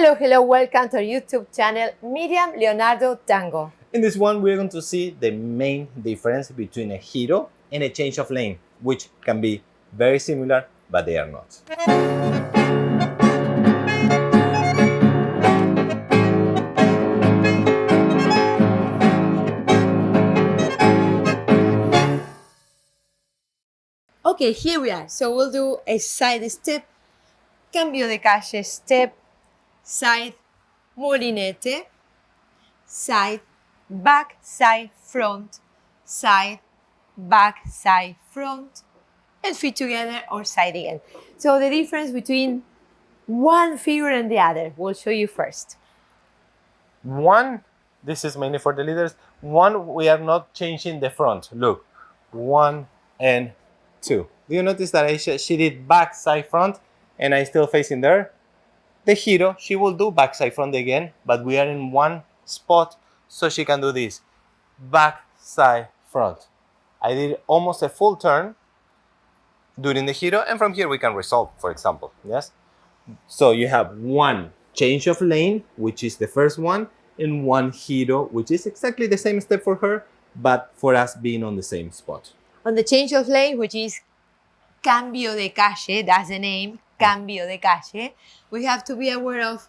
Hello, welcome to our YouTube channel, Miriam, Leonardo, Tango. In this one, we're going to see the main difference between a Giro and a change of lane, which can be very similar, but they are not. Okay, here we are. So we'll do a side step, cambio de calle step, side, molinete, side, back, side, front, side, back, side, front, and feet together or side again. So the difference between one figure and the other, we'll show you first. One, this is mainly for the leaders. One, we are not changing the front. Look, 1 and 2. Do you notice that she did back, side, front, and I still facing there? The Giro, she will do back, side, front again, but we are in one spot, so she can do this. Back, side, front. I did almost a full turn during the Giro, and from here we can resolve, for example, yes? So you have one change of lane, which is the first one, and one Giro, which is exactly the same step for her, but for us being on the same spot. On the change of lane, which is cambio de calle, that's the name, cambio de calle, we have to be aware of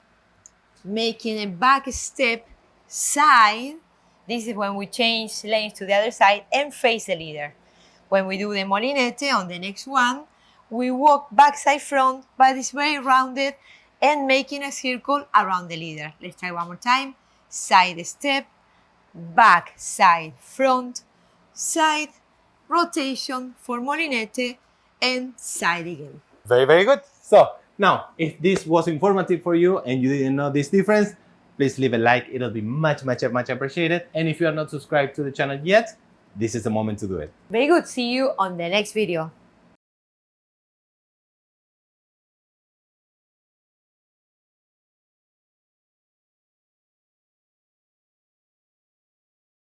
making a back step side. This is when we change lanes to the other side and face the leader. When we do the molinete on the next one, we walk back side front, but it's very rounded and making a circle around the leader. Let's try one more time. Side step, back side front, side, rotation for molinete, and side again. Very, very good. So now, if this was informative for you and you didn't know this difference, please leave a like. It'll be much appreciated. And if you are not subscribed to the channel yet, this is the moment to do it. Very good. See you on the next video.